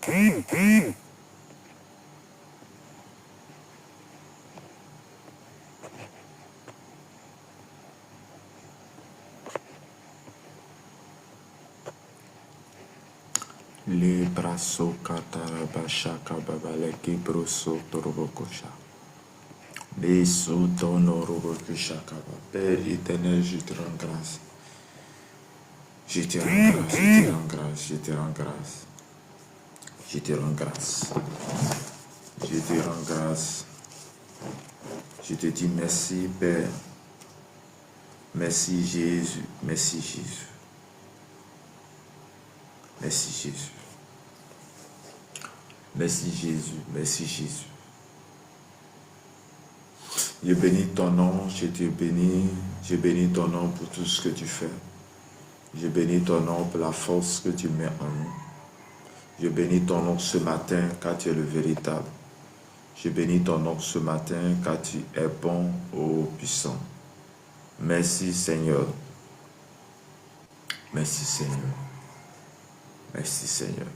Le brasso katarabashaka babaleki broso torobokosha. Les sotonorobokosha. Père éternel, je te rends grâce. Je te rends grâce, je te rends grâce, je te rends grâce. Je te rends grâce. Je te rends grâce. Je te dis merci, Père. Merci, Jésus. Merci, Jésus. Merci, Jésus. Merci, Jésus. Merci, Jésus. Je bénis ton nom, je te bénis. Je bénis ton nom pour tout ce que tu fais. Je bénis ton nom pour la force que tu mets en nous. Je bénis ton nom ce matin car tu es le véritable. Je bénis ton nom ce matin car tu es bon, ô puissant. Merci Seigneur. Merci Seigneur. Merci Seigneur.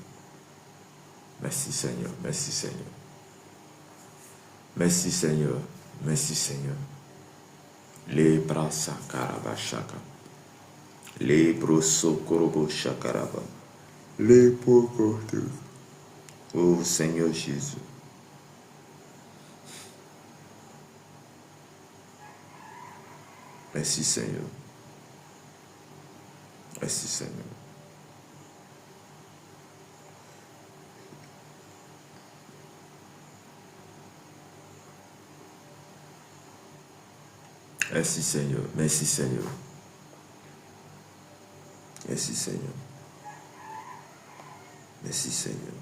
Merci Seigneur. Merci Seigneur. Merci Seigneur. Merci Seigneur. Les bras sakarabashaka. Les brosso korobo shakaraba. Les pokote. Oh Seigneur Jésus. Merci Seigneur. Merci Seigneur. Merci Seigneur. Merci Seigneur. Merci Seigneur. Merci Seigneur.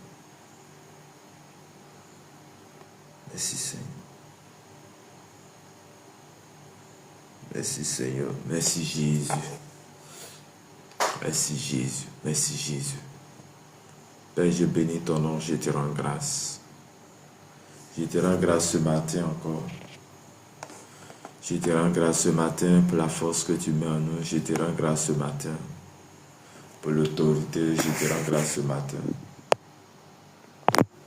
Merci Seigneur. Merci Seigneur. Merci Jésus. Merci Jésus. Merci Jésus. Père, je bénis ton nom, je te rends grâce. Je te rends grâce ce matin encore. Je te rends grâce ce matin pour la force que tu mets en nous. Je te rends grâce ce matin pour l'autorité. Je te rends grâce ce matin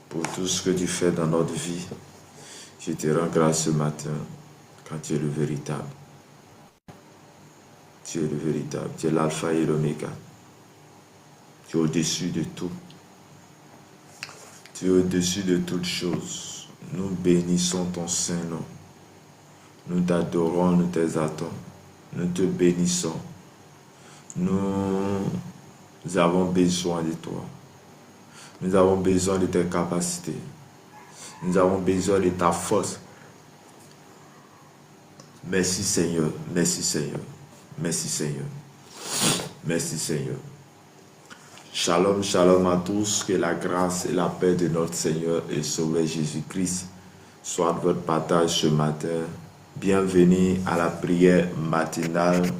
pour tout ce que tu fais dans notre vie. Je te rends grâce ce matin quand tu es le véritable. Tu es le véritable. Tu es l'alpha et l'oméga. Tu es au-dessus de tout. Tu es au-dessus de toutes choses. Nous bénissons ton Saint-Nom. Nous t'adorons, nous t'exaltons. Nous te bénissons. Nous avons besoin de toi. Nous avons besoin de tes capacités. Nous avons besoin de ta force. Merci Seigneur. Merci Seigneur. Merci Seigneur. Merci Seigneur. Shalom, shalom à tous. Que la grâce et la paix de notre Seigneur et Sauveur Jésus-Christ soient de votre partage ce matin. Bienvenue à la prière matinale.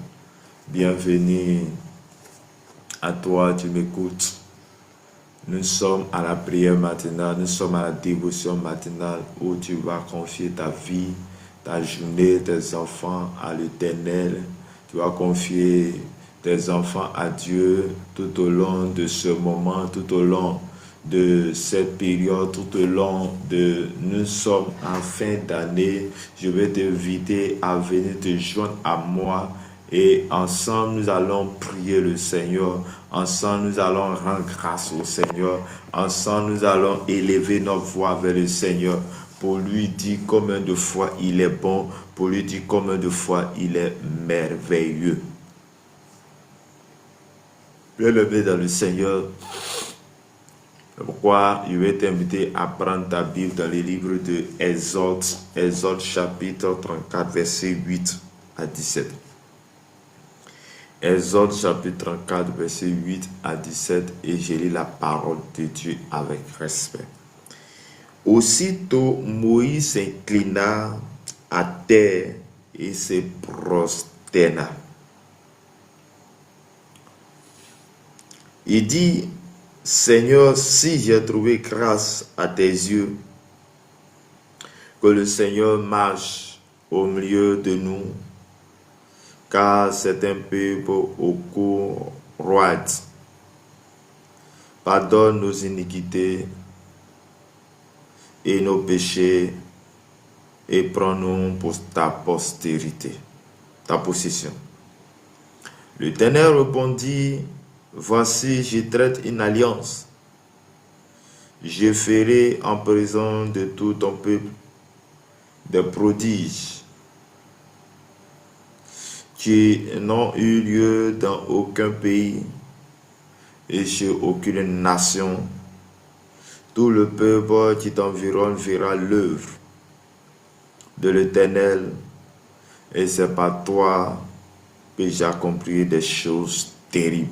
Bienvenue à toi, tu m'écoutes. Nous sommes à la prière matinale, nous sommes à la dévotion matinale où tu vas confier ta vie, ta journée, tes enfants à l'Éternel. Tu vas confier tes enfants à Dieu tout au long de ce moment, tout au long de cette période, tout au long de... Nous sommes en fin d'année. Je vais t'inviter à venir te joindre à moi et ensemble nous allons prier le Seigneur. Ensemble nous allons rendre grâce au Seigneur. Ensemble nous allons élever notre voix vers le Seigneur pour lui dire combien de fois il est bon, pour lui dire combien de fois il est merveilleux. Bien-aimé dans le Seigneur, pourquoi je vais t'inviter à prendre ta Bible dans les livres de Exode, Exode chapitre 34, verset 8 à 17. Exode chapitre 34, verset 8 à 17, et je lis la parole de Dieu avec respect. Aussitôt, Moïse s'inclina à terre et se prosterna. Il dit, Seigneur, si j'ai trouvé grâce à tes yeux, que le Seigneur marche au milieu de nous, car c'est un peuple au cou roide. Pardonne nos iniquités et nos péchés et prends-nous pour ta postérité, ta possession. L'Éternel répondit, voici, je traite une alliance. Je ferai en présence de tout ton peuple des prodiges qui n'ont eu lieu dans aucun pays et chez aucune nation. Tout le peuple qui t'environne verra l'œuvre de l'Éternel, et c'est par toi que j'ai accompli des choses terribles.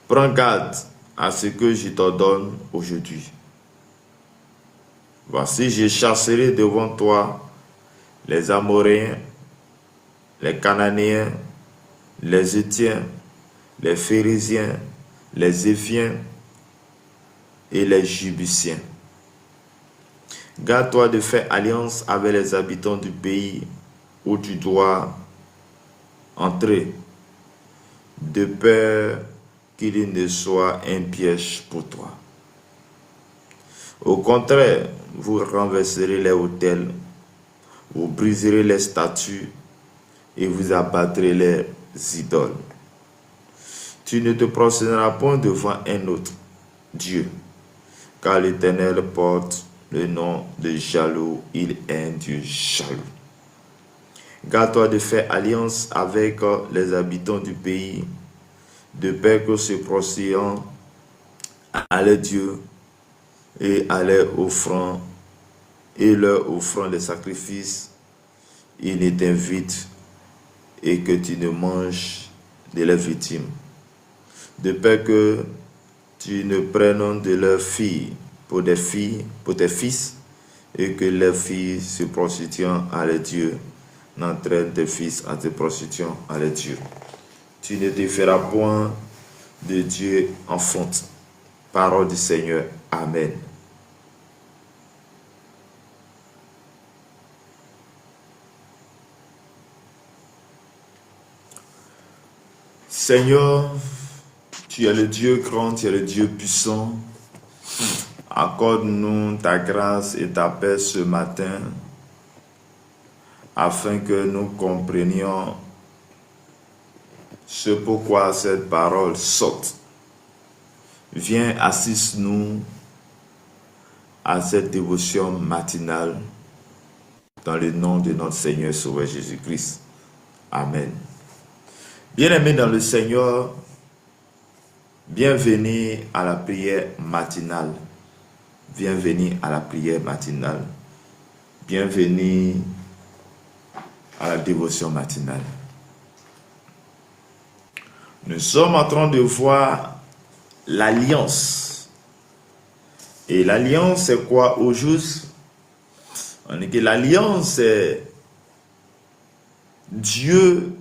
Prends garde à ce que je t'ordonne aujourd'hui. Voici, je chasserai devant toi les Amoréens, les Cananéens, les Héthiens, les Phérésiens, les Éphiens et les Jébusiens. Garde-toi de faire alliance avec les habitants du pays où tu dois entrer, de peur qu'il ne soit un piège pour toi. Au contraire, vous renverserez les autels, vous briserez les statues et vous abattrez les idoles. Tu ne te prosterneras point devant un autre Dieu, car l'Éternel porte le nom de jaloux, il est un Dieu jaloux. Garde-toi de faire alliance avec les habitants du pays, de peur que se prosternant à leur Dieu et à leur offrant des sacrifices, ils ne t'invitent et que tu ne manges de leurs victimes. De peur que tu ne prennes de leurs filles pour tes fils, et que leurs filles se prostituant à leurs dieux n'entraînent tes fils en te prostituant à leurs dieux. Tu ne te feras point de Dieu en fonte. Parole du Seigneur. Amen. Seigneur, tu es le Dieu grand, tu es le Dieu puissant. Accorde-nous ta grâce et ta paix ce matin, afin que nous comprenions ce pourquoi cette parole saute. Viens, assiste-nous à cette dévotion matinale, dans le nom de notre Seigneur Sauveur Jésus-Christ. Amen. Bien-aimés dans le Seigneur, bienvenue à la prière matinale. Bienvenue à la prière matinale. Bienvenue à la dévotion matinale. Nous sommes en train de voir l'alliance. Et l'alliance, c'est quoi au juste? On dit que l'alliance, c'est Dieu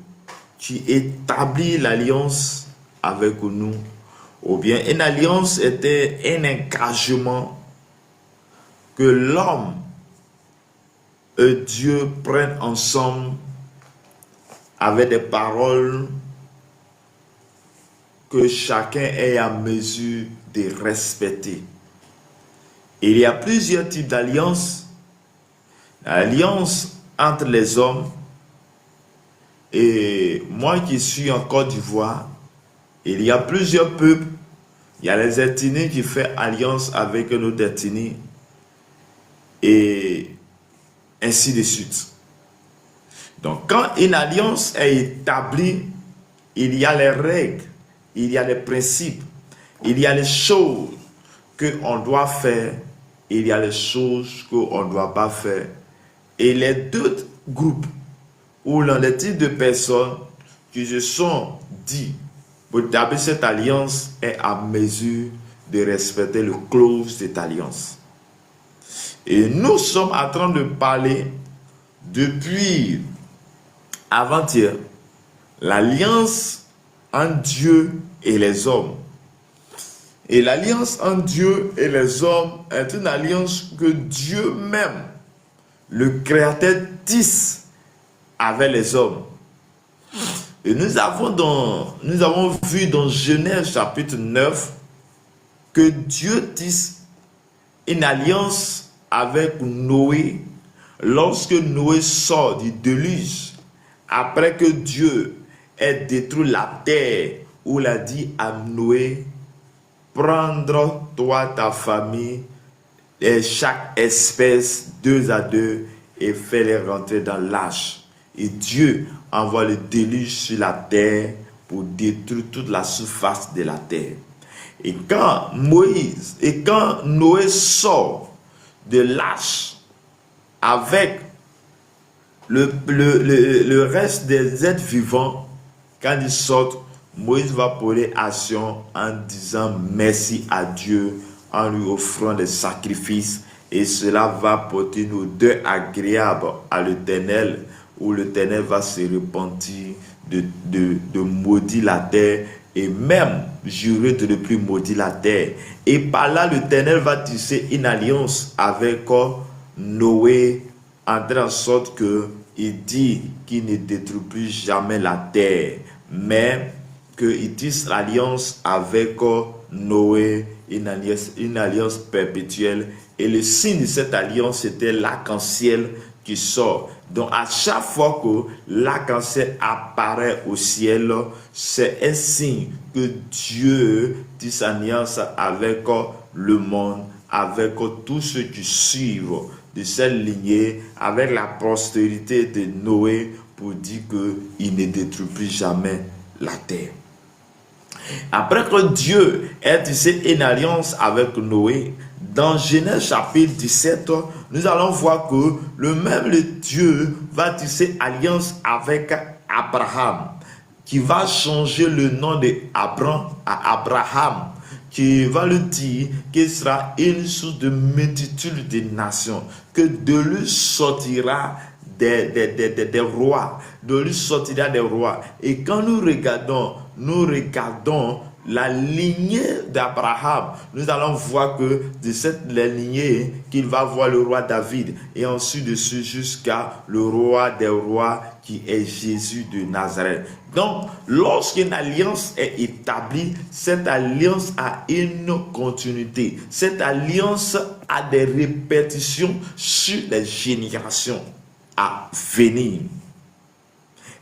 qui établit l'alliance avec nous. Ou bien une alliance était un engagement que l'homme et Dieu prennent ensemble avec des paroles que chacun est à mesure de respecter. Il y a plusieurs types d'alliances. L'alliance entre les hommes. Et moi qui suis en Côte d'Ivoire, il y a plusieurs peuples. Il y a les ethnies qui font alliance avec notre ethnie. Et ainsi de suite. Donc quand une alliance est établie, il y a les règles, il y a les principes, il y a les choses qu'on doit faire, il y a les choses qu'on ne doit pas faire. Et les deux groupes ou les types de personnes qui se sont dit pour établir cette alliance est à mesure de respecter le clause de cette alliance. Et nous sommes en train de parler depuis avant-hier l'alliance entre Dieu et les hommes. Et l'alliance entre Dieu et les hommes est une alliance que Dieu même, le Créateur, tisse avec les hommes. Et nous avons vu dans Genèse chapitre 9 que Dieu tisse une alliance avec Noé lorsque Noé sort du déluge, après que Dieu ait détruit la terre, où il a dit à Noé, prendre toi ta famille et chaque espèce 2 à 2 et fais-les rentrer dans l'arche. Et Dieu envoie le déluge sur la terre pour détruire toute la surface de la terre. Et quand Noé sort de l'arche avec le reste des êtres vivants, quand ils sortent, Moïse va poser action en disant merci à Dieu, en lui offrant des sacrifices, et cela va porter une odeur agréable à l'Éternel, où l'Éternel va se repentir de maudire la terre et même jurer de ne plus maudire la terre. Et par là, l'Éternel va tisser une alliance avec Noé, en telle sorte qu'il dit qu'il ne détruit plus jamais la terre, mais qu'il tisse l'alliance avec Noé, une alliance perpétuelle. Et le signe de cette alliance, c'était l'arc-en-ciel qui sort. Donc à chaque fois que l'arc-en-ciel apparaît au ciel, c'est un signe que Dieu tisse alliance avec le monde, avec tous ceux qui suivent de cette lignée, avec la postérité de Noé, pour dire qu'il ne détruit plus jamais la terre. Après que Dieu ait tissé une alliance avec Noé, dans Genèse chapitre 17, nous allons voir que le même Dieu va tisser alliance avec Abraham, qui va changer le nom d'Abraham à Abraham, qui va lui dire qu'il sera une source de multitude de nations, que de lui sortira des rois, de lui sortira des rois. Et quand nous regardons la lignée d'Abraham, nous allons voir que de cette lignée qu'il va voir le roi David, et ensuite dessus jusqu'à le roi des rois qui est Jésus de Nazareth. Donc, lorsqu'une alliance est établie, cette alliance a une continuité. Cette alliance a des répétitions sur les générations à venir.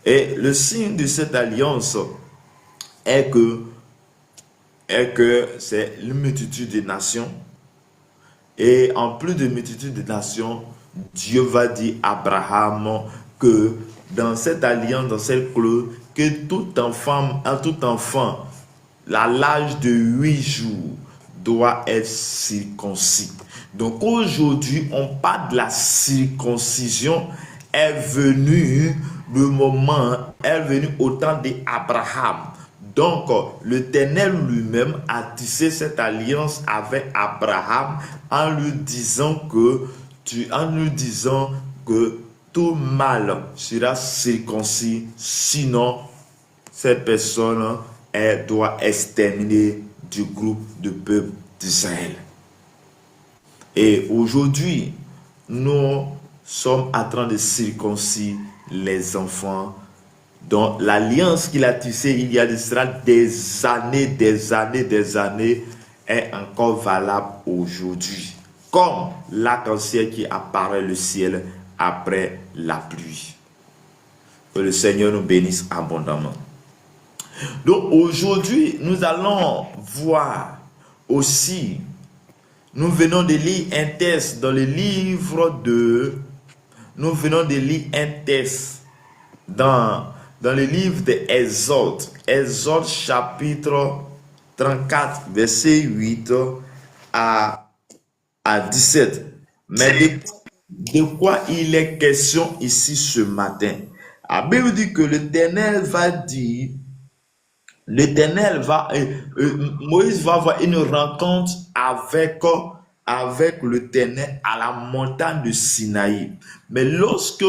Et le signe de cette alliance est que c'est une multitude de nations. Et en plus de multitude de nations, Dieu va dire à Abraham que dans cette alliance, dans cette clause, que tout enfant, à l'âge de 8 jours, doit être circoncis. Donc aujourd'hui, on parle de la circoncision, est venu le moment, est venu au temps d'Abraham. Donc, l'Éternel lui-même a tissé cette alliance avec Abraham en lui disant que tout mâle sera circoncis, sinon cette personne doit exterminer du groupe de peuple d'Israël. Et aujourd'hui, nous sommes en train de circoncire les enfants. Donc l'alliance qu'il a tissée il y a de cela des années est encore valable aujourd'hui. Comme l'arc-en-ciel qui apparaît le ciel après la pluie. Que le Seigneur nous bénisse abondamment. Donc aujourd'hui, nous allons voir aussi, nous venons de lire un texte dans le livre de, nous venons de lire un texte dans le livre d'Exode, Exode chapitre 34, verset 8 à 17. Mais de quoi il est question ici ce matin? La Bible dit que l'Éternel va dire, Moïse va avoir une rencontre avec l'Éternel à la montagne de Sinaï. Mais lorsque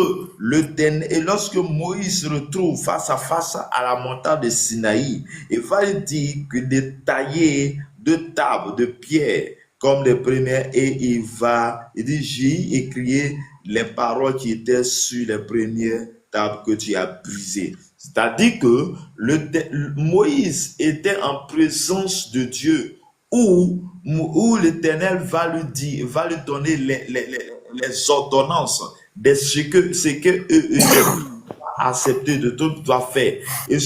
Moïse se retrouve face à face à la montagne de Sinaï, il va lui dire que de tailler 2 tables de pierre comme les premières, et il dit, j'ai écrit les paroles qui étaient sur les premières tables que tu as brisées. C'est-à-dire que Moïse était en présence de Dieu où l'Éternel va lui dire, va lui donner les ordonnances de ce que eux accepter de tout doit faire. Et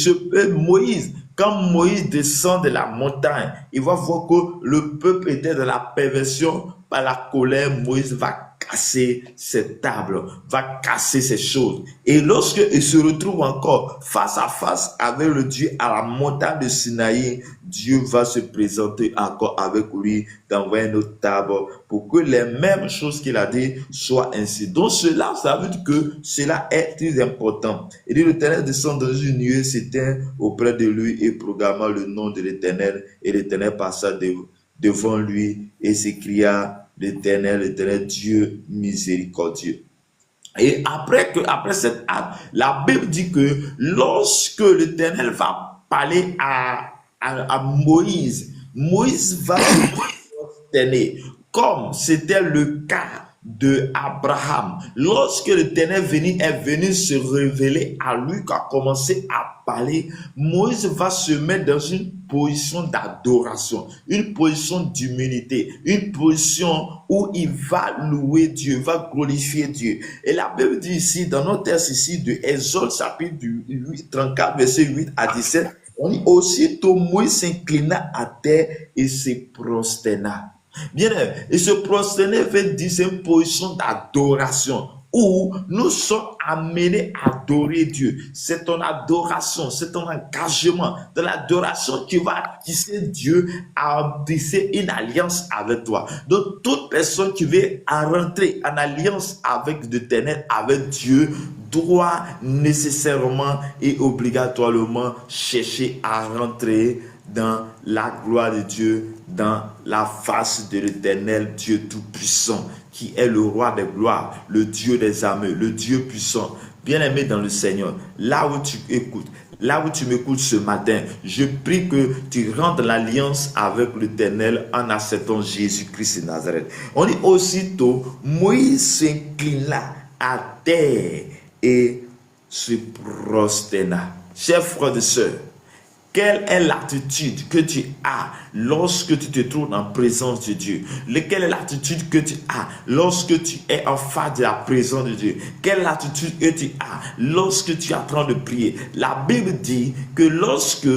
Moïse, quand Moïse descend de la montagne, il va voir que le peuple était dans la perversion. Par la colère, Moïse va casser ces tables, va casser ces choses. Et lorsque il se retrouve encore face à face avec le Dieu à la montagne de Sinaï, Dieu va se présenter encore avec lui, d'envoyer une autre table pour que les mêmes choses qu'il a dit soient ainsi. Donc cela, ça veut dire que cela est très important. Et dit l'Éternel descend dans une nuée, s'éteint auprès de lui et proclama le nom de l'Éternel. Et l'Éternel passa devant lui et s'écria l'Éternel Dieu miséricordieux. Et après cet acte, la Bible dit que lorsque l'Éternel va parler à Moïse, Moïse va se prosterner, comme c'était le cas de Abraham. Lorsque l'Éternel est venu se révéler à lui, qui a commencé à parler, Moïse va se mettre dans une position d'adoration, une position d'humilité, une position où il va louer Dieu, va glorifier Dieu. Et la Bible dit ici, dans notre texte ici de Exode chapitre 34, verset 8 à 17, on dit aussitôt Moïse s'inclina à terre et se prosterna. Bien, et se prosterner veut dire c'est une position d'adoration où nous sommes amenés à adorer Dieu. C'est ton adoration, c'est ton engagement. Dans l'adoration, tu vas tisser Dieu à tisser une alliance avec toi. Donc, toute personne qui veut rentrer en alliance avec l'Éternel, avec Dieu, doit nécessairement et obligatoirement chercher à rentrer dans la gloire de Dieu, dans la face de l'Éternel Dieu Tout-Puissant, qui est le roi des gloires, le Dieu des armées, le Dieu puissant. Bien-aimé dans le Seigneur, là où tu écoutes, là où tu m'écoutes ce matin, je prie que tu rentres dans l'alliance avec l'Éternel en acceptant Jésus-Christ de Nazareth. On dit aussitôt, Moïse s'inclina à terre et se prosterna. Chers frères et sœurs, quelle est l'attitude que tu as lorsque tu te trouves en présence de Dieu? Quelle est l'attitude que tu as lorsque tu es en face de la présence de Dieu? Quelle est l'attitude que tu as lorsque tu es en train de prier? La Bible dit que lorsque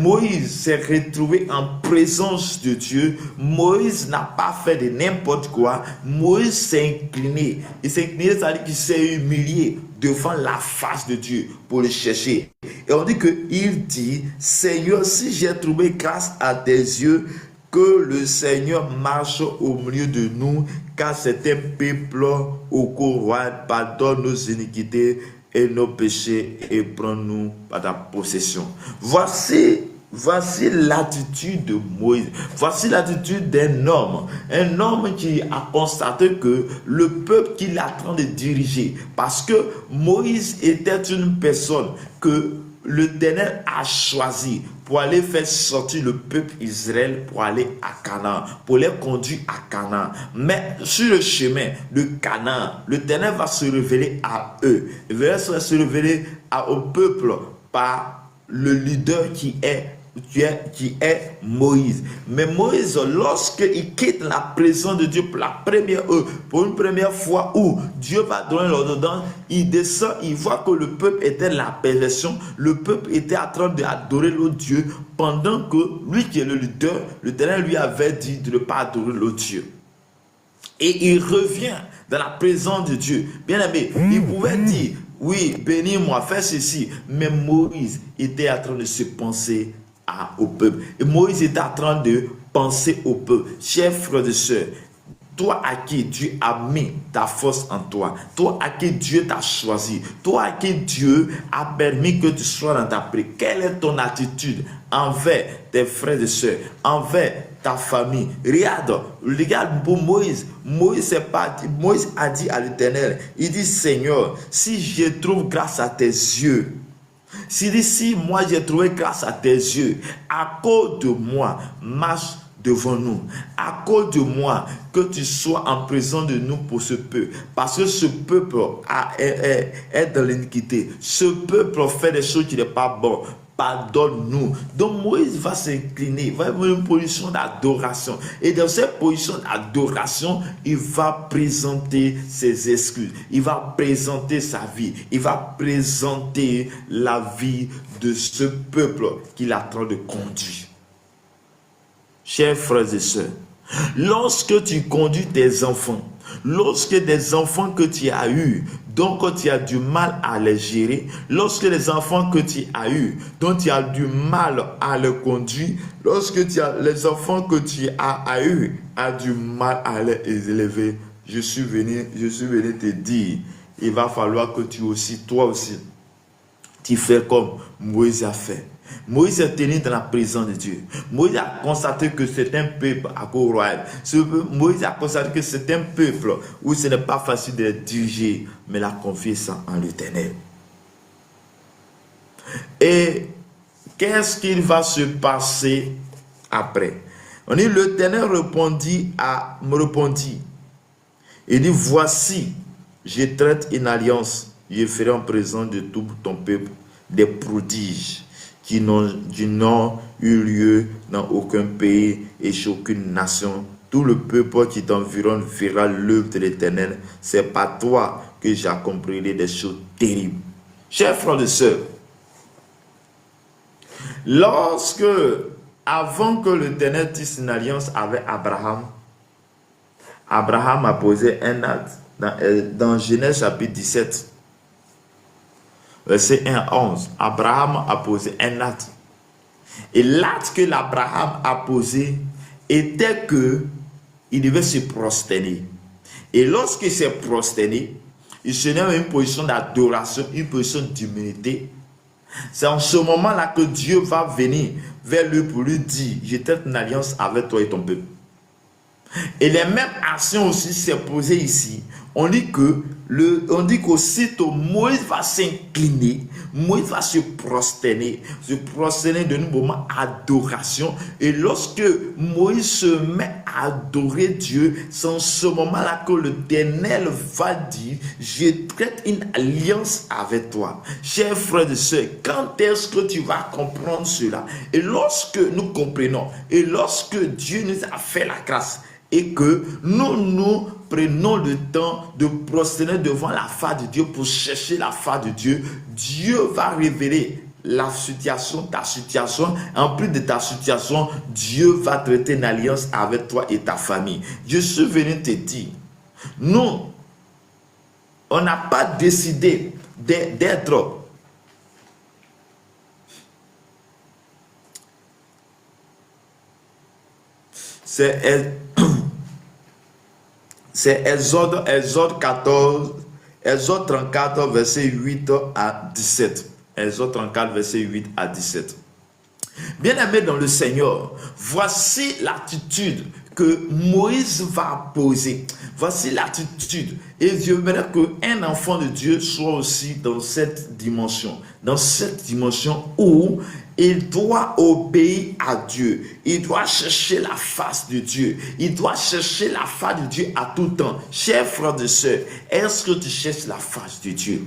Moïse s'est retrouvé en présence de Dieu, Moïse n'a pas fait de n'importe quoi. Moïse s'est incliné. Il s'est incliné, c'est-à-dire qu'il s'est humilié devant la face de Dieu pour le chercher. Et on dit qu'il dit, Seigneur, si j'ai trouvé grâce à tes yeux, que le Seigneur marche au milieu de nous, car c'est un peuple au courroie, pardonne nos iniquités et nos péchés et prends-nous par ta possession. Voici l'attitude de Moïse. Voici l'attitude d'un homme qui a constaté que le peuple qu'il est en train de diriger, parce que Moïse était une personne que l'Éternel a choisi pour aller faire sortir le peuple Israël pour aller à Canaan, pour les conduire à Canaan. Mais sur le chemin de Canaan, l'Éternel va se révéler à eux. Il va se révéler au peuple par le leader qui est Moïse. Mais Moïse, lorsqu'il quitte la présence de Dieu pour une première fois où Dieu va donner l'ordonnance, il descend, il voit que le peuple était dans la perversion, le peuple était en train d'adorer l'autre Dieu, pendant que lui qui est le leader, l'Éternel lui avait dit de ne pas adorer l'autre Dieu. Et il revient dans la présence de Dieu. Bien aimé, il pouvait dire, oui, bénis-moi, fais ceci. Mais Moïse était en train de se penser au peuple. Et Moïse était en train de penser au peuple. Chers frères et sœurs, toi à qui Dieu a mis ta force en toi, toi à qui Dieu t'a choisi, toi à qui Dieu a permis que tu sois dans ta prière, quelle est ton attitude envers tes frères et sœurs, envers ta famille? Regarde pour Moïse. Moïse a dit à l'Éternel, il dit, Seigneur, si je trouve grâce à tes yeux, si moi j'ai trouvé grâce à tes yeux, à cause de moi, marche devant nous. Accorde-moi que tu sois en présence de nous pour ce peuple. Parce que ce peuple est dans l'iniquité. Ce peuple fait des choses qui ne sont pas bonnes. Pardonne-nous. Donc Moïse va s'incliner, il va avoir une position d'adoration. Et dans cette position d'adoration, il va présenter ses excuses. Il va présenter sa vie. Il va présenter la vie de ce peuple qu'il est en train de conduire. Chers frères et sœurs, lorsque tu conduis tes enfants, lorsque des enfants que tu as eus, donc tu as du mal à les gérer, lorsque les enfants que tu as eus, dont tu as du mal à les conduire, lorsque tu as les enfants que tu as eus, a du mal à les élever, je suis venu te dire, il va falloir que toi aussi, tu fais comme Moïse a fait. Moïse est tenu dans la présence de Dieu. Moïse a constaté que c'est un peuple à cause royal. Moïse a constaté que c'est un peuple où ce n'est pas facile de diriger, mais la confiance en l'Éternel. Et qu'est-ce qu'il va se passer après? On dit, l'Éternel me répondit. Il dit, voici, je traite une alliance. Je ferai en présence de tout ton peuple des prodiges qui n'ont eu lieu dans aucun pays et chez aucune nation. Tout le peuple qui t'environne verra l'œuvre de l'Éternel. C'est par toi que j'accomplirai des choses terribles. Chers frères et sœurs, avant que l'Éternel tisse une alliance avec Abraham, Abraham a posé un acte dans Genèse chapitre 17. Verset 1 à 11, Abraham a posé un acte. Et l'acte que l'Abraham a posé était que il devait se prosterner. Et lorsqu'il s'est prosterné, il se met dans une position d'adoration, une position d'humilité. C'est en ce moment-là que Dieu va venir vers lui pour lui dire, je traite une alliance avec toi et ton peuple. Et les mêmes actions aussi s'est posées ici. On dit qu'aussitôt Moïse va s'incliner, Moïse va se prosterner de un moment adoration. Et lorsque Moïse se met à adorer Dieu, c'est en ce moment-là que l'Éternel va dire, je traite une alliance avec toi. Chers frères et sœurs, quand est-ce que tu vas comprendre cela? Et lorsque nous comprenons, et lorsque Dieu nous a fait la grâce, et que nous prenons le temps de prosterner devant la face de Dieu pour chercher la face de Dieu, Dieu va révéler ta situation. En plus de ta situation, Dieu va traiter une alliance avec toi et ta famille. Je suis venu te dire, nous, on n'a pas décidé d'être c'est Exode 34, verset 8 à 17. Exode 34, verset 8 à 17. Bien-aimés dans le Seigneur, voici l'attitude que Moïse va poser. Voici l'attitude. Et Dieu aimerait qu'un enfant de Dieu soit aussi dans cette dimension. Dans cette dimension où il doit obéir à Dieu. Il doit chercher la face de Dieu. Il doit chercher la face de Dieu à tout temps. Chers frères et sœurs, est-ce que tu cherches la face de Dieu?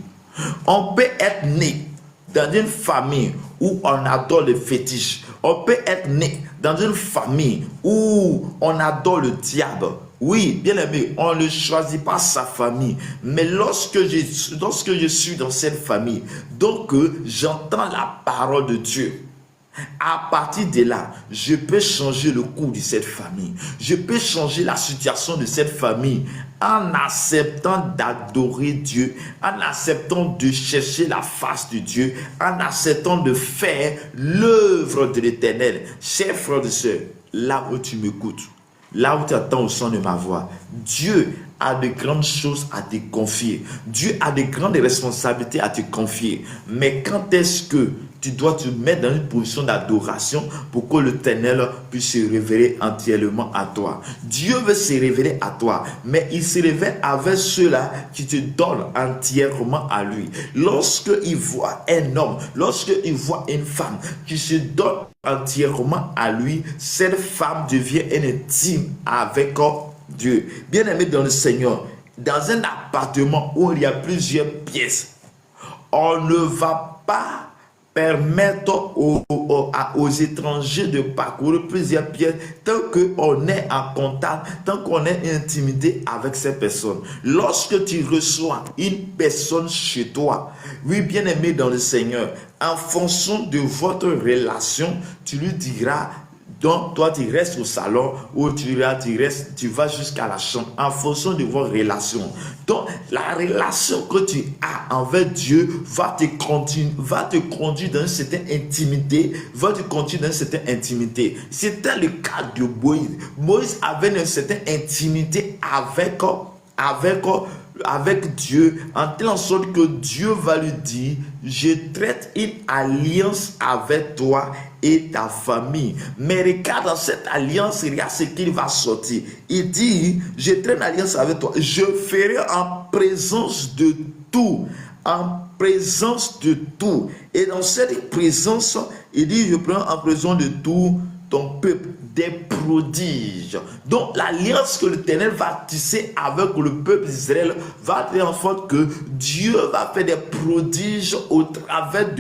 On peut être né dans une famille où on adore le fétiche. On peut être né dans une famille où on adore le diable. Oui, bien aimé, on ne choisit pas sa famille. Mais lorsque je suis dans cette famille, donc j'entends la parole de Dieu. À partir de là, je peux changer le cours de cette famille. Je peux changer la situation de cette famille en acceptant d'adorer Dieu, en acceptant de chercher la face de Dieu, en acceptant de faire l'œuvre de l'Éternel. Chers frères et sœurs, là où tu m'écoutes, là où tu attends au son de ma voix, Dieu a de grandes choses à te confier. Dieu a de grandes responsabilités à te confier. Mais quand est-ce que tu dois te mettre dans une position d'adoration pour que l'Éternel puisse se révéler entièrement à toi? Dieu veut se révéler à toi, mais il se révèle avec ceux-là qui te donnent entièrement à lui. Lorsqu'il voit un homme, lorsqu'il voit une femme qui se donne entièrement à lui, cette femme devient intime avec Dieu. Bien-aimé dans le Seigneur, dans un appartement où il y a plusieurs pièces, on ne va pas permettre aux étrangers de parcourir plusieurs pièces tant qu'on est en contact, tant qu'on est intimidé avec ces personnes. Lorsque tu reçois une personne chez toi, oui, bien aimé dans le Seigneur, en fonction de votre relation, tu lui diras, donc, toi, tu restes au salon ou tu vas jusqu'à la chambre en fonction de vos relations. Donc, la relation que tu as envers Dieu va te conduire dans une certaine intimité, C'était le cas de Moïse. Moïse avait une certaine intimité avec Dieu, en telle sorte que Dieu va lui dire, je traite une alliance avec toi et ta famille. Mais regarde, dans cette alliance, il y a ce qu'il va sortir. Il dit, je traite une alliance avec toi. Je ferai en présence de tout. En présence de tout. Et dans cette présence, il dit, je prends en présence de tout ton peuple, des prodiges. Donc l'alliance que l'Éternel va tisser avec le peuple d'Israël va faire en sorte que Dieu va faire des prodiges au travers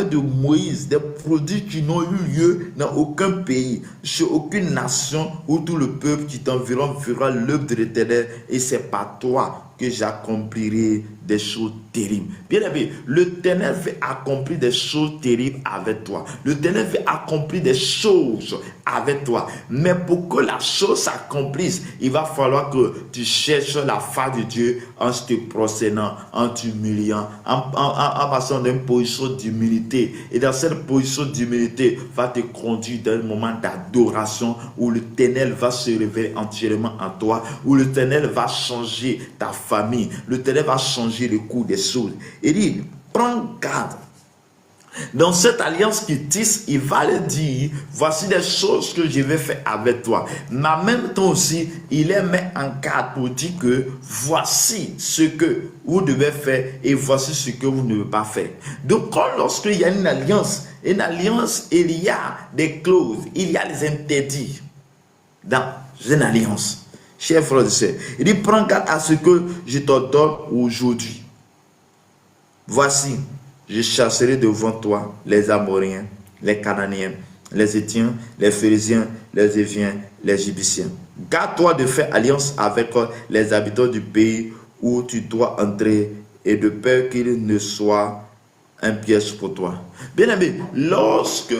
de Moïse, des prodiges qui n'ont eu lieu dans aucun pays, sur aucune nation, où tout le peuple qui t'environne fera l'œuvre de l'Éternel, et c'est par toi que j'accomplirai des choses terribles. Bien aimé, l'Éternel veut accomplir des choses terribles avec toi. L'Éternel veut accomplir des choses avec toi. Mais pour que la chose s'accomplisse, il va falloir que tu cherches la face de Dieu en te prosternant, en t'humiliant, en passant d'une position d'humilité. Et dans cette position d'humilité, va te conduire dans un moment d'adoration où l'Éternel va se révéler entièrement en toi, où l'Éternel va changer ta famille, l'Éternel va changer le cours des choses. Il dit, prends garde. Dans cette alliance qu'il tisse, il va le dire, voici des choses que je vais faire avec toi. Mais en même temps aussi, il les met en garde pour dire que voici ce que vous devez faire et voici ce que vous ne devez pas faire. Donc, lorsqu'il y a une alliance, il y a des clauses, il y a des interdits dans une alliance. Chers frères et sœurs, il dit, prends garde à ce que je t'ordonne aujourd'hui. Voici, je chasserai devant toi les Amoréens, les Cananéens, les Héthiens, les Phérésiens, les Éviens, les Jébusiens. Garde-toi de faire alliance avec les habitants du pays où tu dois entrer et de peur qu'il ne soit un piège pour toi. Bien aimé, lorsque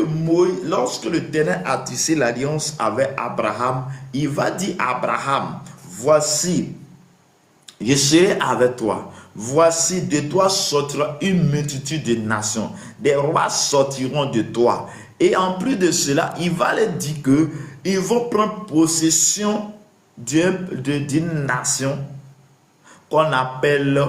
l'Éternel a tissé l'alliance avec Abraham, il va dire à Abraham, voici, je serai avec toi. Voici, de toi sortira une multitude de nations. Des rois sortiront de toi. Et en plus de cela, il va leur dire qu'ils vont prendre possession d'une nation qu'on appelle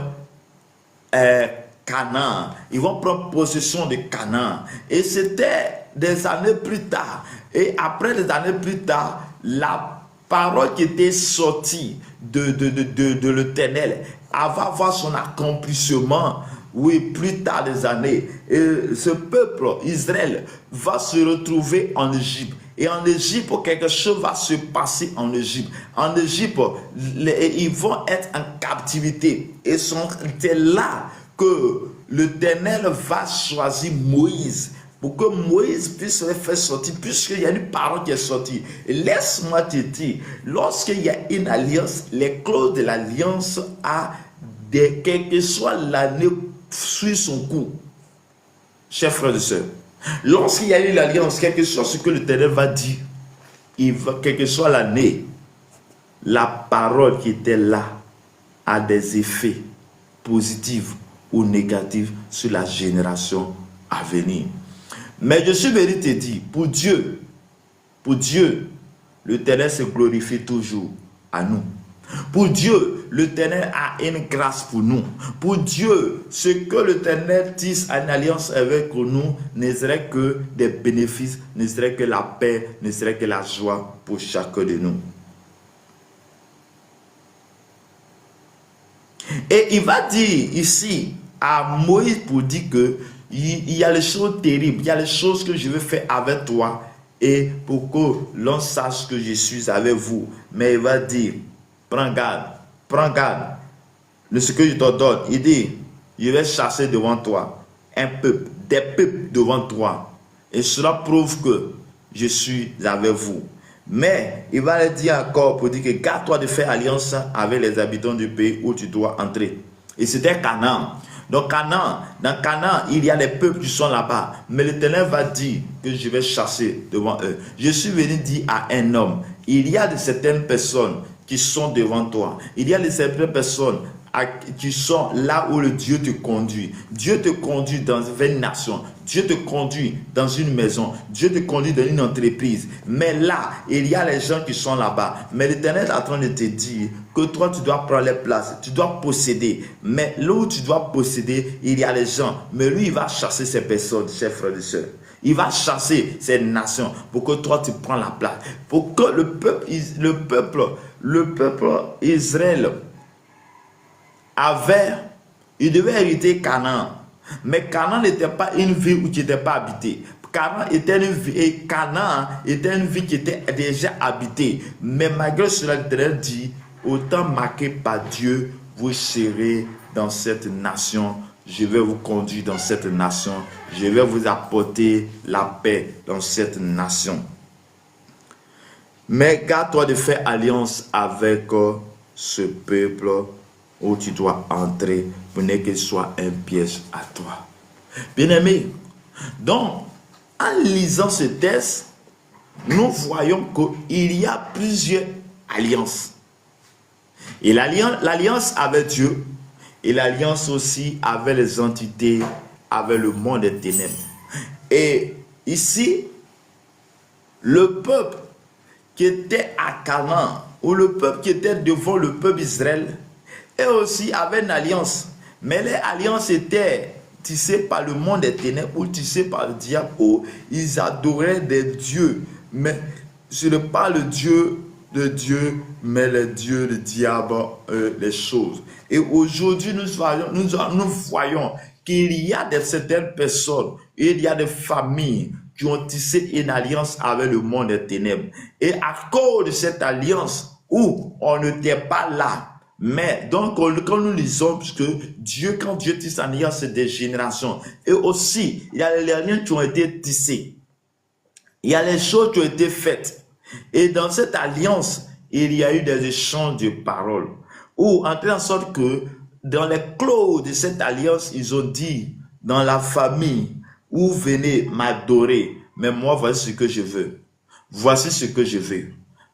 Canaan. Ils vont prendre possession de Canaan. Et c'était des années plus tard. Et après des années plus tard, la parole qui était sortie de l'Éternel, elle va avoir son accomplissement, oui, plus tard des années. Et ce peuple, Israël, va se retrouver en Égypte. Et en Égypte, quelque chose va se passer en Égypte. En Égypte, ils vont être en captivité. Et c'est là que l'Éternel va choisir Moïse, pour que Moïse puisse les faire sortir, puisqu'il y a une parole qui est sortie. Et laisse-moi te dire, lorsqu'il y a une alliance, les clauses de l'alliance, quelle que soit l'année, suit son cours. Chers frères et sœurs, lorsqu'il y a une alliance, quel que soit ce que l'Éternel va dire, quelle que soit l'année, la parole qui était là a des effets positifs ou négatifs sur la génération à venir. Mais je suis venu te dire, pour Dieu, l'Éternel se glorifie toujours à nous. Pour Dieu, l'Éternel a une grâce pour nous. Pour Dieu, ce que l'Éternel tisse en alliance avec nous ne serait que des bénéfices, ne serait que la paix, ne serait que la joie pour chacun de nous. Et il va dire ici à Moïse pour dire que il y a les choses terribles, il y a les choses que je veux faire avec toi, et pour que l'on sache que je suis avec vous. Mais il va dire, prends garde de ce que je te donne. Il dit, je vais chasser devant toi un peuple, des peuples devant toi. Et cela prouve que je suis avec vous. Mais il va le dire encore pour dire que garde-toi de faire alliance avec les habitants du pays où tu dois entrer. Et c'était Canaan. Donc dans Canaan, il y a les peuples qui sont là-bas. Mais l'Éternel va dire que je vais chasser devant eux. Je suis venu dire à un homme, il y a de certaines personnes qui sont devant toi. Il y a de certaines personnes qui sont là où le Dieu te conduit. Dieu te conduit dans une nation. Dieu te conduit dans une maison. Dieu te conduit dans une entreprise. Mais là, il y a les gens qui sont là-bas. Mais l'Éternel est en train de te dire que toi, tu dois prendre les places. Tu dois posséder. Mais là où tu dois posséder, il y a les gens. Mais lui, il va chasser ces personnes, chers frères et sœurs. Il va chasser ces nations pour que toi, tu prends la place. Pour que le peuple Israël il devait hériter Canaan. Mais Canaan n'était pas une ville où tu n'étais pas habité. Canaan était une ville qui était déjà habitée. Mais malgré cela, l'Éternel dit, autant marqué par Dieu, vous serez dans cette nation. Je vais vous conduire dans cette nation. Je vais vous apporter la paix dans cette nation. Mais garde-toi de faire alliance avec ce peuple où tu dois entrer pour ne qu'il soit un piège à toi. Bien-aimés, donc, en lisant ce texte, nous voyons qu'il y a plusieurs alliances. Et l'alliance avec Dieu et l'alliance aussi avec les entités, avec le monde des ténèbres. Et ici, le peuple qui était à Canaan, ou le peuple qui était devant le peuple Israël, et aussi avait une alliance. Mais les alliances étaient tissées par le monde des ténèbres ou tissées par le diable, où ils adoraient des dieux. Mais ce n'est pas le Dieu de Dieu, mais le Dieu du diable, les choses. Et aujourd'hui, nous voyons qu'il y a certaines personnes, il y a des familles qui ont tissé une alliance avec le monde des ténèbres. Et à cause de cette alliance, où on n'était pas là, mais donc, quand nous lisons, puisque Dieu, quand Dieu tisse une alliance, c'est des générations. Et aussi, il y a les liens qui ont été tissés. Il y a les choses qui ont été faites. Et dans cette alliance, il y a eu des échanges de paroles. Ou, en telle sorte que, dans les clauses de cette alliance, ils ont dit, dans la famille, où venez m'adorer, mais moi, voici ce que je veux. Voici ce que je veux.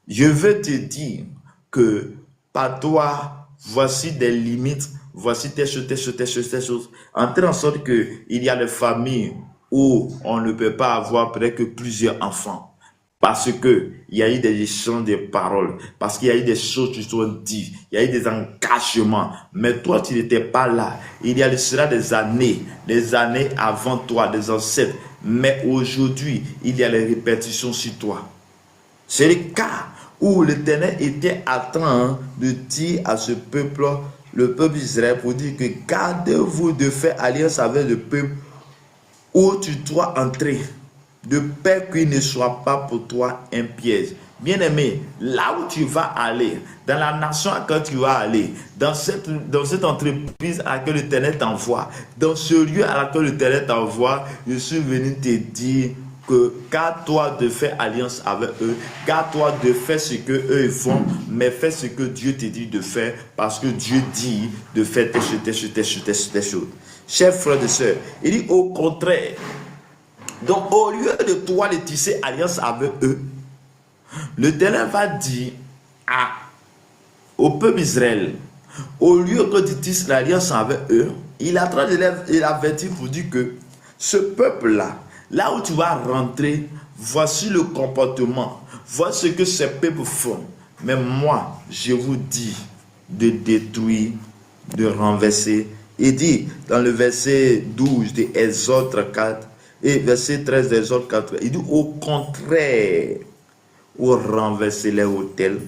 Je veux te dire que, par toi, voici des limites, voici telle chose. En telle sorte qu'il y a des familles où on ne peut pas avoir près que plusieurs enfants. Parce qu'il y a eu des échanges de paroles, parce qu'il y a eu des choses qui sont dites, il y a eu des engagements. Mais toi, tu n'étais pas là. Il y a cela des années avant toi, des ancêtres. Mais aujourd'hui, il y a les répétitions sur toi. C'est le cas où l'Éternel était en train de dire à ce peuple, le peuple d'Israël, pour dire que gardez-vous de faire alliance avec le peuple où tu dois entrer, de peur qu'il ne soit pas pour toi un piège. Bien-aimé, là où tu vas aller, dans la nation à laquelle tu vas aller, dans cette entreprise à laquelle l'Éternel t'envoie, dans ce lieu à laquelle l'Éternel t'envoie, je suis venu te dire que garde-toi de faire alliance avec eux, garde-toi de faire ce que eux font, mais fais ce que Dieu te dit de faire, parce que Dieu dit de faire telle chose. Chers frères et sœurs, il dit au contraire. Donc au lieu de toi de tisser alliance avec eux, l'Éternel va dire au peuple Israël, au lieu que tu tisses l'alliance avec eux, il est en train de l'avertir pour dire que ce peuple-là, là où tu vas rentrer, voici le comportement, voici ce que ces peuples font. Mais moi, je vous dis de détruire, de renverser. Il dit dans le verset 12 de Exode 4 et verset 13 d'Exode 4, il dit au contraire, vous renversez les autels,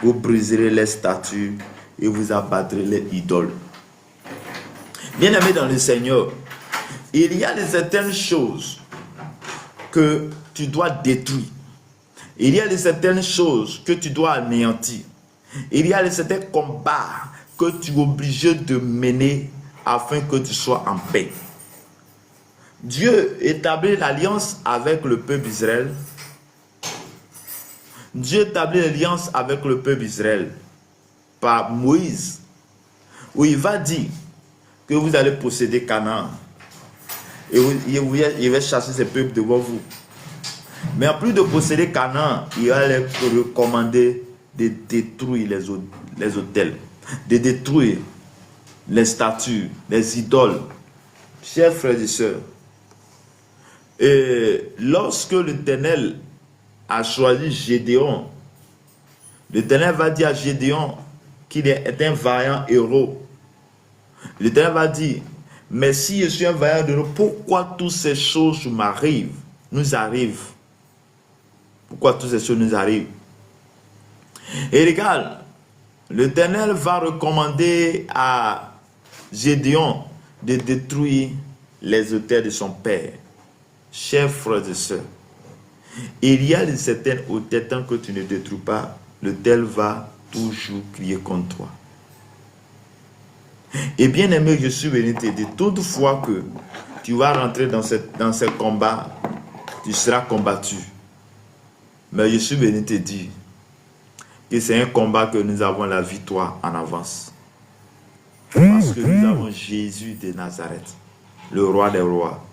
vous briserez les statues et vous abattrez les idoles. Bien-aimés dans le Seigneur, il y a certaines choses que tu dois détruire. Il y a certaines choses que tu dois anéantir. Il y a certains combats que tu es obligé de mener afin que tu sois en paix. Dieu établit l'alliance avec le peuple d'Israël. Dieu établit l'alliance avec le peuple d'Israël par Moïse, où il va dire que vous allez posséder Canaan. Et il va chasser ces peuples devant vous. Mais en plus de posséder Canaan, il va leur recommander de détruire les autels, de détruire les statues, les idoles. Chers frères et sœurs, et lorsque l'Éternel a choisi Gédéon, l'Éternel va dire à Gédéon qu'il est un vaillant héros. L'Éternel va dire, mais si je suis un vaillant héros, pourquoi toutes ces choses nous arrivent? Pourquoi toutes ces choses nous arrivent? Et regarde, l'Éternel va recommander à Gédéon de détruire les autels de son père. Chers frères et sœurs, il y a certaines autels, tant que tu ne détruis pas, l'autel va toujours crier contre toi. Et bien aimé, je suis venu te dire, toutefois que tu vas rentrer dans ce combat, tu seras combattu. Mais je suis venu te dire que c'est un combat que nous avons la victoire en avance. Parce que nous avons Jésus de Nazareth, le roi des rois,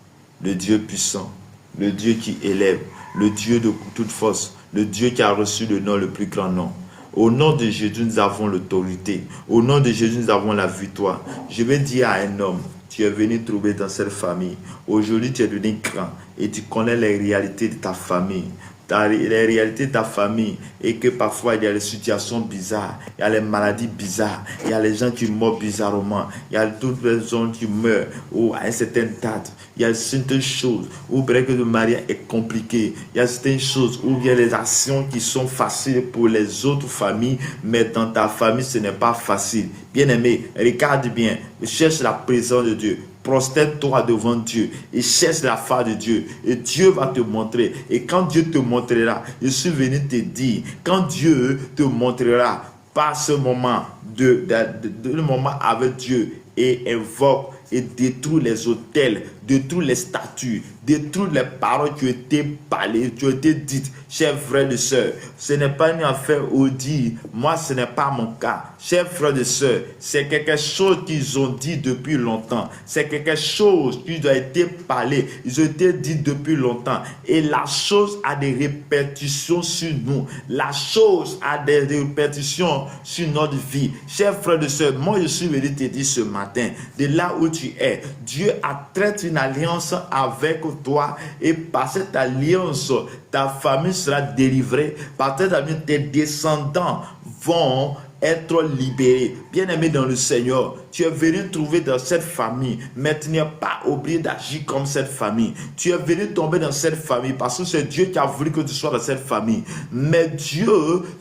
le Dieu puissant, le Dieu qui élève, le Dieu de toute force, le Dieu qui a reçu le nom, le plus grand nom. Au nom de Jésus, nous avons l'autorité. Au nom de Jésus, nous avons la victoire. Je vais dire à un homme, tu es venu trouver dans cette famille. Aujourd'hui, tu es devenu grand et tu connais les réalités de ta famille. Les réalités de ta famille et que parfois il y a des situations bizarres, il y a les maladies bizarres, il y a les gens qui meurent bizarrement, il y a toutes les gens qui meurent ou à une certaine date, il y a certaines choses où bref, le mariage est compliqué, il y a certaines choses où il y a les actions qui sont faciles pour les autres familles, mais dans ta famille ce n'est pas facile. Bien aimé, regarde bien, cherche la présence de Dieu. Prosterne-toi devant Dieu et cherche la face de Dieu. Et Dieu va te montrer. Et quand Dieu te montrera, je suis venu te dire, quand Dieu te montrera, passe ce moment le moment avec Dieu et invoque et détruit les autels, détruit les statues, détruit les paroles qui ont été parlées, qui ont été dites. Chers frères et sœurs, ce n'est pas une affaire où dire, moi ce n'est pas mon cas. Chers frères et sœurs, c'est quelque chose qu'ils ont dit depuis longtemps. C'est quelque chose qui a été parlé, ils ont été dit depuis longtemps. Et la chose a des répercussions sur nous. La chose a des répercussions sur notre vie. Chers frères et sœurs, moi je suis venu te dire ce matin, de là où tu es, Dieu a traité une alliance avec toi et par cette alliance, ta famille sera délivrée. Par cette alliance, tes descendants vont être libérés. Bien-aimé dans le Seigneur, tu es venu trouver dans cette famille, mais tu n'es pas obligé d'agir comme cette famille. Tu es venu tomber dans cette famille parce que c'est Dieu qui a voulu que tu sois dans cette famille. Mais Dieu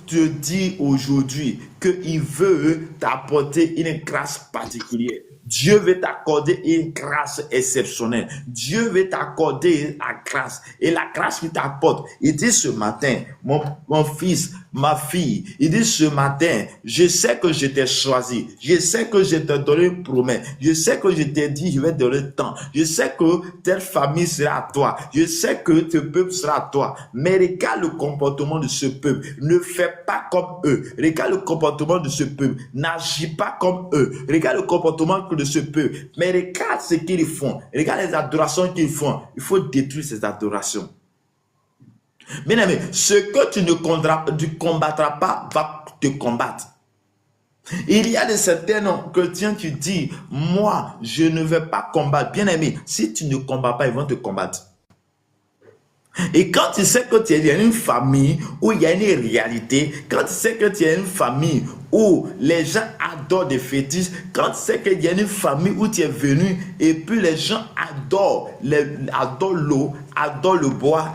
te dit aujourd'hui qu'il veut t'apporter une grâce particulière. Dieu veut t'accorder une grâce exceptionnelle. Dieu veut t'accorder la grâce. Et la grâce qu'il t'apporte, il dit ce matin, mon fils, ma fille, il dit ce matin, je sais que je t'ai choisi. Je sais que je t'ai donné une promesse. Je sais que je t'ai dit, je vais te donner le temps. Je sais que telle famille sera à toi. Je sais que ce peuple sera à toi. Mais regarde le comportement de ce peuple. Ne fais pas comme eux. Regarde le comportement de ce peuple. N'agis pas comme eux. Regarde le comportement de ce peuple. Mais regarde ce qu'ils font. Regarde les adorations qu'ils font. Il faut détruire ces adorations. Bien aimé, ce que tu ne combattras pas va te combattre. Il y a de certains chrétiens qui disent, moi, je ne vais pas combattre. Bien aimé, si tu ne combats pas, ils vont te combattre. Et quand tu sais que tu es dans une famille où il y a une réalité, quand tu sais que tu es dans une famille où les gens adorent des fétiches, quand tu sais qu'il y a une famille où tu es venu et puis les gens adorent l'eau, adorent le bois,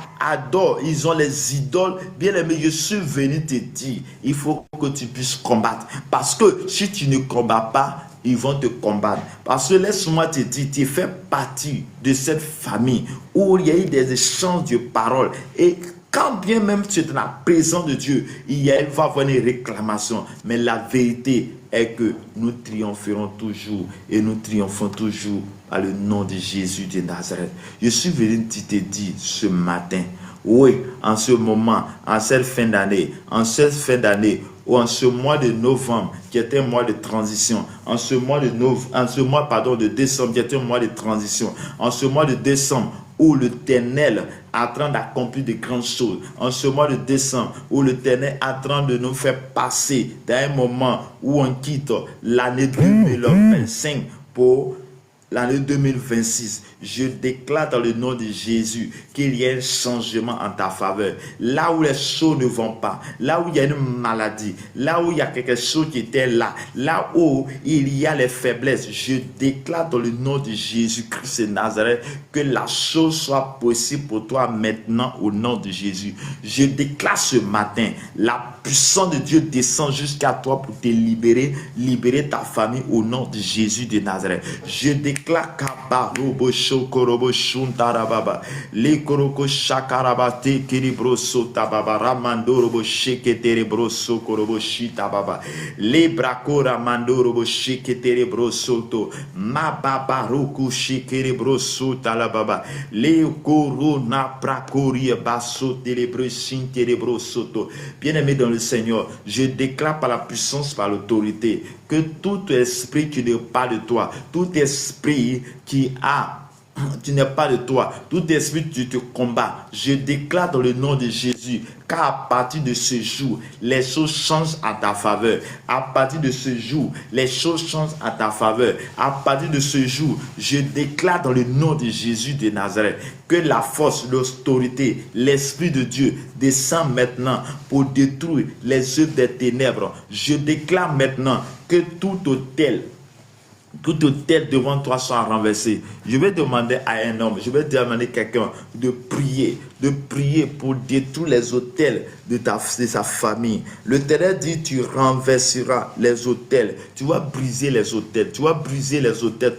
ils ont les idoles. Bien aimé, je suis venu te dire, il faut que tu puisses combattre. Parce que si tu ne combats pas, ils vont te combattre. Parce que laisse-moi te dire, tu fais partie de cette famille où il y a eu des échanges de paroles. Et quand bien même tu es dans la présence de Dieu, il va y avoir une réclamation. Mais la vérité est que nous triompherons toujours et nous triomphons toujours par le nom de Jésus de Nazareth. Je suis venu te dire ce matin, oui, en ce moment, en cette fin d'année, ou en ce mois de novembre, qui était un mois de transition, en ce mois de décembre, qui était un mois de transition, en ce mois de décembre, où l'Éternel est en train d'accomplir de grandes choses, en ce mois de décembre, où l'Éternel est en train de nous faire passer d'un moment où on quitte l'année 2025 pour l'année 2026, je déclare dans le nom de Jésus qu'il y a un changement en ta faveur. Là où les choses ne vont pas, là où il y a une maladie, là où il y a quelque chose qui était là, là où il y a les faiblesses, je déclare dans le nom de Jésus-Christ de Nazareth que la chose soit possible pour toi maintenant au nom de Jésus. Je déclare ce matin, la puissance de Dieu descend jusqu'à toi pour te libérer ta famille au nom de Jésus de Nazareth. Je déclare qu'Abarobo Shokorobo Shuntarababa, les Koroko Shakarabate Kiribroso Tababa, Ramandorobo Sheketerebroso Korobo Shitababa, les Brakora Mandorobo Sheketerebroso To, Mababaroku Shekerebroso Talababa, les Korona Prakoria Basso Telebrosin Terebroso To. Bien-aimé dans le Seigneur, je déclare par la puissance, par l'autorité, que tout esprit qui n'est pas de toi, tout esprit qui n'est pas de toi, tout esprit qui te combat, je déclare dans le nom de Jésus qu'à partir de ce jour, les choses changent à ta faveur. À partir de ce jour, les choses changent à ta faveur. À partir de ce jour, je déclare dans le nom de Jésus de Nazareth que la force, l'autorité, l'Esprit de Dieu descend maintenant pour détruire les œuvres des ténèbres. Je déclare maintenant que tout hôtel devant toi soit renversé. Je vais demander à un homme, je vais demander à quelqu'un de prier pour détruire les autels de sa famille. L'Éternel dit, tu renverseras les autels, tu vas briser les autels,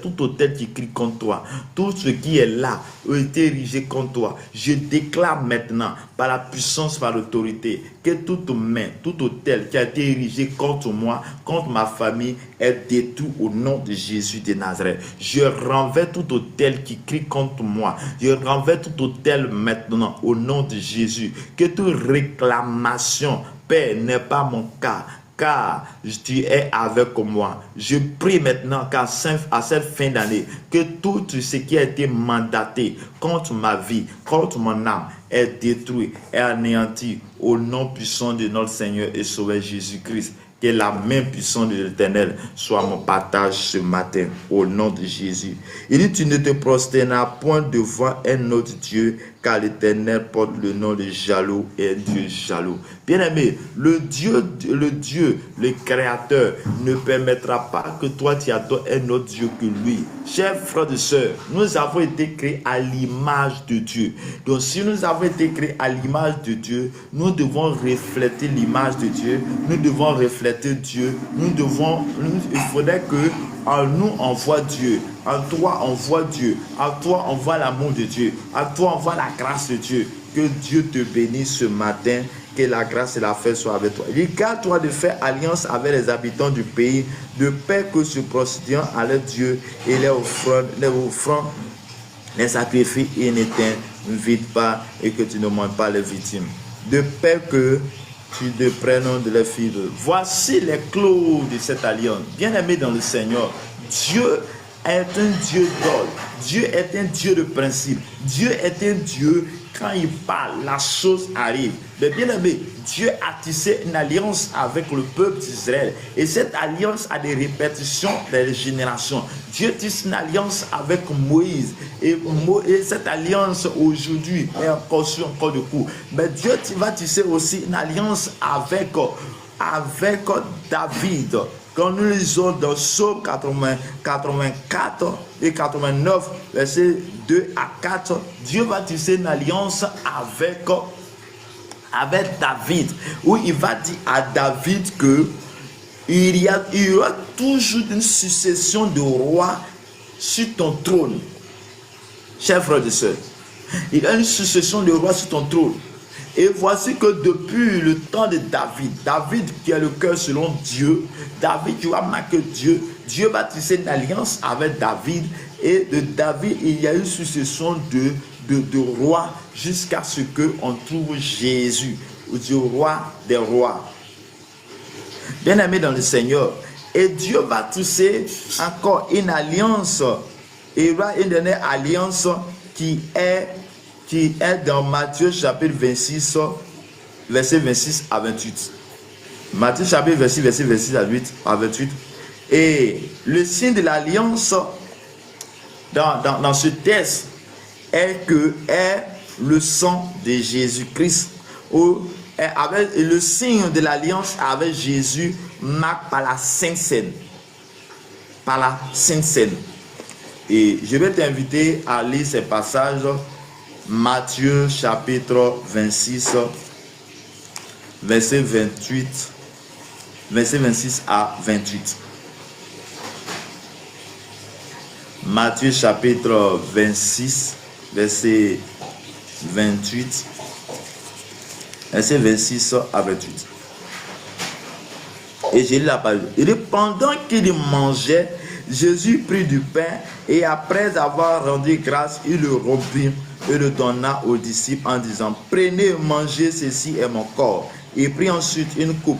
tout autel qui crie contre toi, tout ce qui est là a été érigé contre toi. Je déclare maintenant, par la puissance, par l'autorité, que toute main, tout autel qui a été érigé contre moi, contre ma famille, est détruit au nom de Jésus de Nazareth. Je renverse tout autel qui crie contre moi. Je renverse tout autel maintenant au nom de Jésus. Que toute réclamation, Père, n'est pas mon cas, car tu es avec moi. Je prie maintenant qu'à cette fin d'année, que tout ce qui a été mandaté contre ma vie, contre mon âme, est détruit, est anéanti au nom puissant de notre Seigneur et Sauveur Jésus-Christ. Que la main puissante de l'Éternel soit mon partage ce matin, au nom de Jésus. Il dit, tu ne te prosterneras point devant un autre Dieu, car l'Éternel porte le nom de jaloux et un Dieu jaloux. Bien-aimé, le Dieu, le Créateur, ne permettra pas que toi tu adores un autre Dieu que lui. Chers frères et sœurs, nous avons été créés à l'image de Dieu. Donc si nous avons été créés à l'image de Dieu, nous devons refléter l'image de Dieu, nous devons refléter Dieu, il faudrait que en nous on voit Dieu, en toi on voit Dieu, en toi on voit l'amour de Dieu, en toi on voit la grâce de Dieu. Que Dieu te bénisse ce matin, que la grâce et la paix soient avec toi. Regarde-toi de faire alliance avec les habitants du pays, de peur que se prostituant à leur Dieu et les offrandes, les sacrifices et ne t'invitent pas et que tu ne manges pas les victimes. De peur que tu te prennes de leurs filles. Voici les clauses de cette alliance. Bien-aimé dans le Seigneur, Dieu est un Dieu d'ordre. Dieu est un Dieu de principe. Dieu est un Dieu, quand il parle, la chose arrive. Mais bien aimé, Dieu a tissé une alliance avec le peuple d'Israël. Et cette alliance a des répétitions des générations. Dieu tisse une alliance avec Moïse. Et cette alliance aujourd'hui est encore sur encore de coup. Mais Dieu va tisser aussi une alliance avec David. Quand nous lisons dans Psaume 84 et 89, versets 2 à 4, Dieu va tisser une alliance avec David, où il va dire à David que il y aura toujours une succession de rois sur ton trône. Chers frères et sœurs, il y a une succession de rois sur ton trône. Et voici que depuis le temps de David qui a le cœur selon Dieu, David qui a marqué Dieu, Dieu va tisser une alliance avec David. Et de David, il y a une succession de rois jusqu'à ce qu'on trouve Jésus, du roi des rois. Bien-aimé dans le Seigneur, et Dieu va tisser encore une alliance. Et il y aura une dernière alliance qui est dans Matthieu chapitre 26, verset 26 à 28. Matthieu chapitre 26, verset 26 à 28. Et le signe de l'alliance dans ce texte est le sang de Jésus-Christ. Le signe de l'alliance avec Jésus marque par la Sainte Seine. Par la Sainte Seine. Et je vais t'inviter à lire ces passages. Matthieu chapitre 26, verset 28, verset 26 à 28. Matthieu chapitre 26, verset 28, verset 26 à 28. Et j'ai lu la parole. Et pendant qu'il mangeait, Jésus prit du pain et après avoir rendu grâce, il le rompit et le donna aux disciples en disant: prenez, mangez, ceci est mon corps. Il prit ensuite une coupe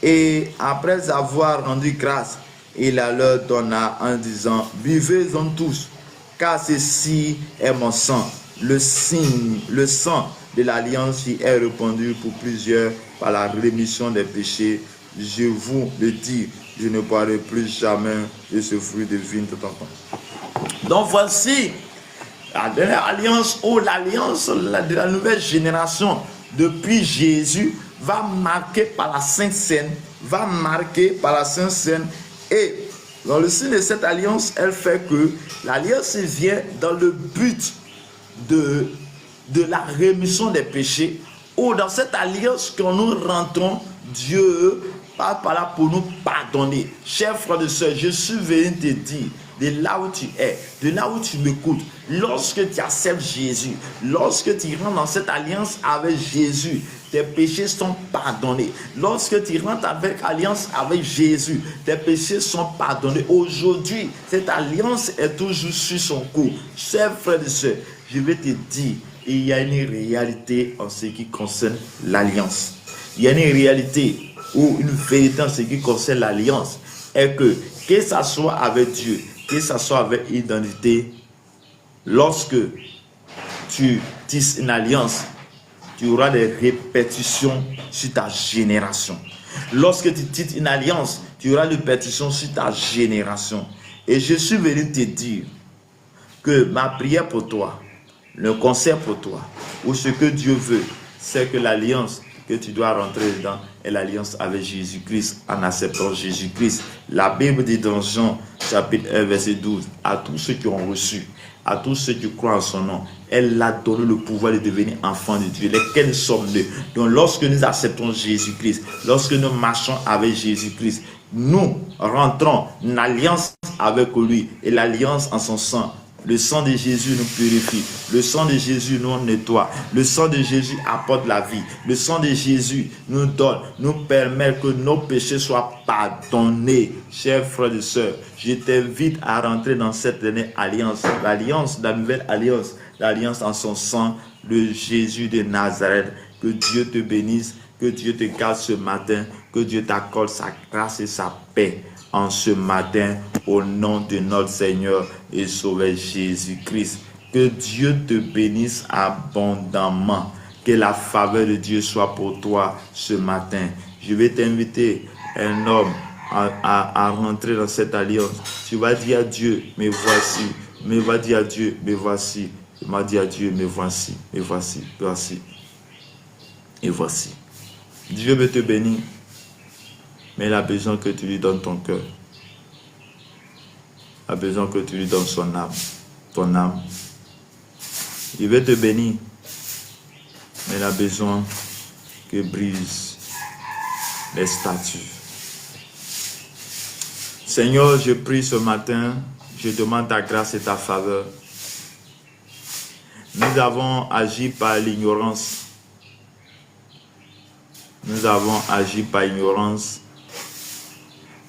et après avoir rendu grâce, il la leur donna en disant: buvez-en tous, car ceci est mon sang, le sang de l'alliance qui est répandu pour plusieurs par la rémission des péchés. Je vous le dis, je ne boirai plus jamais de ce fruit de vigne de ton temps. Donc voici la dernière alliance, ou l'alliance de la nouvelle génération depuis Jésus va marquer par la Sainte Seine, et dans le signe de cette alliance, elle fait que l'alliance vient dans le but de la rémission des péchés, ou dans cette alliance quand nous rentrons, Dieu passe par là pour nous pardonner. Chers frères et sœurs, je suis venu te dire, de là où tu es, de là où tu m'écoutes, lorsque tu acceptes Jésus, lorsque tu rentres dans cette alliance avec Jésus, tes péchés sont pardonnés. Lorsque tu rentres avec alliance avec Jésus, tes péchés sont pardonnés. Aujourd'hui, cette alliance est toujours sur son cours. Chers frères et sœurs, je vais te dire, il y a une réalité en ce qui concerne l'alliance. Il y a une réalité ou une vérité en ce qui concerne l'alliance, est que ça soit avec Dieu, que ça soit avec l'identité, lorsque tu tisses une alliance, tu auras des répercussions sur ta génération. Lorsque tu tisses une alliance, tu auras des répercussions sur ta génération. Et je suis venu te dire que ma prière pour toi, le conseil pour toi, ou ce que Dieu veut, c'est que l'alliance que tu dois rentrer dedans est l'alliance avec Jésus-Christ, en acceptant Jésus-Christ. La Bible dit dans Jean chapitre 1 verset 12, à tous ceux qui ont reçu, à tous ceux qui croient en son nom, elle a donné le pouvoir de devenir enfants de Dieu, lesquels sommes-nous. Donc lorsque nous acceptons Jésus-Christ, lorsque nous marchons avec Jésus-Christ, nous rentrons en alliance avec lui, et l'alliance en son sang. Le sang de Jésus nous purifie. Le sang de Jésus nous nettoie. Le sang de Jésus apporte la vie. Le sang de Jésus nous donne, nous permet que nos péchés soient pardonnés. Chers frères et sœurs, je t'invite à rentrer dans cette dernière alliance. L'alliance, la nouvelle alliance. L'alliance en son sang, le Jésus de Nazareth. Que Dieu te bénisse. Que Dieu te garde ce matin. Que Dieu t'accorde sa grâce et sa paix. En ce matin, au nom de notre Seigneur et Sauveur Jésus-Christ. Que Dieu te bénisse abondamment. Que la faveur de Dieu soit pour toi ce matin. Je vais t'inviter, un homme, à rentrer dans cette alliance. Tu vas dire à Dieu, me voici. Mais va dire à Dieu, me voici. Tu m'as dit à Dieu, me voici. Me voici, voici. Et voici. Dieu veut te bénir. Mais il a besoin que tu lui donnes ton cœur. Il a besoin que tu lui donnes son âme, ton âme. Il veut te bénir. Mais il a besoin que brise les statues. Seigneur, je prie ce matin, je demande ta grâce et ta faveur. Nous avons agi par l'ignorance. Nous avons agi par ignorance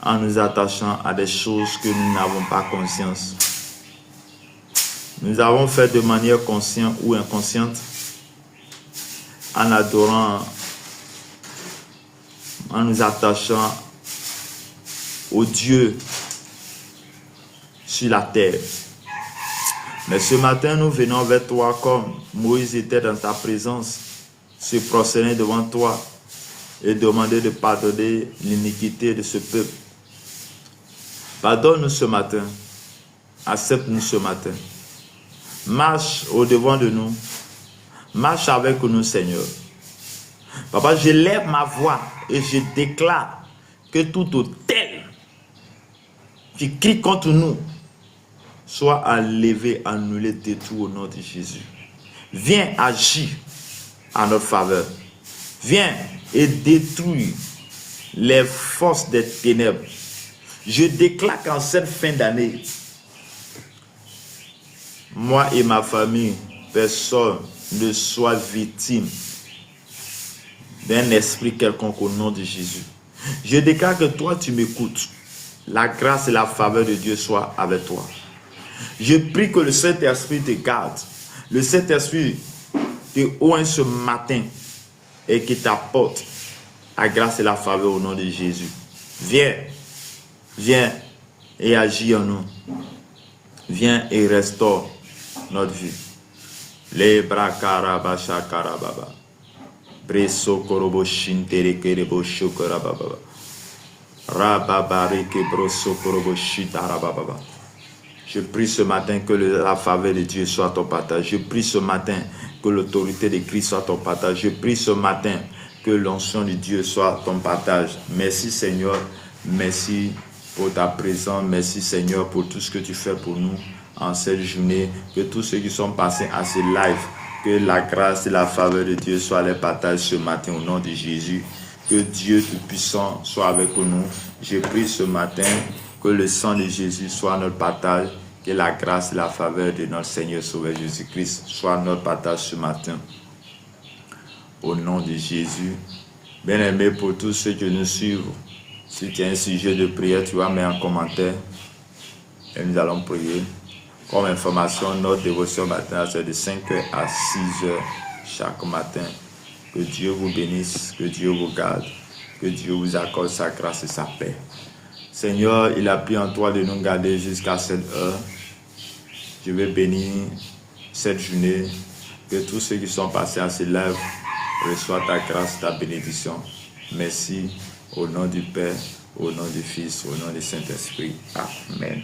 en nous attachant à des choses que nous n'avons pas conscience. Nous avons fait de manière consciente ou inconsciente en adorant, en nous attachant au Dieu sur la terre. Mais ce matin, nous venons vers toi comme Moïse était dans ta présence, se prosterner devant toi et demander de pardonner l'iniquité de ce peuple. Pardonne-nous ce matin, accepte-nous ce matin. Marche au-devant de nous, marche avec nous, Seigneur. Papa, je lève ma voix et je déclare que tout autel qui crie contre nous soit enlevé, annulé, détruit au nom de Jésus. Viens agir en notre faveur. Viens et détruis les forces des ténèbres. Je déclare qu'en cette fin d'année, moi et ma famille, personne ne soit victime d'un esprit quelconque au nom de Jésus. Je déclare que toi, tu m'écoutes. La grâce et la faveur de Dieu soient avec toi. Je prie que le Saint-Esprit te garde. Le Saint-Esprit te oint ce matin et qui t'apporte la grâce et la faveur au nom de Jésus. Viens, viens et agis en nous. Viens et restaure notre vie. Les bras karabasha karababa. Breso korobo shintere kerebo shokorababa. Rababari kebroso korobo shitarababa. Je prie ce matin que la faveur de Dieu soit ton partage. Je prie ce matin que l'autorité de Christ soit ton partage. Je prie ce matin que l'onction de Dieu soit ton partage. Merci Seigneur. Merci pour ta présence. Merci Seigneur pour tout ce que tu fais pour nous en cette journée. Que tous ceux qui sont passés à ce live, que la grâce et la faveur de Dieu soient les partages ce matin au nom de Jésus. Que Dieu Tout-Puissant soit avec nous. Je prie ce matin que le sang de Jésus soit notre partage, que la grâce et la faveur de notre Seigneur Sauveur Jésus-Christ soit notre partage ce matin. Au nom de Jésus. Bien-aimé, pour tous ceux qui nous suivent, si tu as un sujet de prière, tu vas mettre en commentaire et nous allons prier. Comme information, notre dévotion matin, c'est de 5h à 6h chaque matin. Que Dieu vous bénisse, que Dieu vous garde, que Dieu vous accorde sa grâce et sa paix. Seigneur, il a pris en toi de nous garder jusqu'à cette heure. Je vais bénir cette journée. Que tous ceux qui sont passés à ce live reçoivent ta grâce, ta bénédiction. Merci au nom du Père, au nom du Fils, au nom du Saint-Esprit. Amen.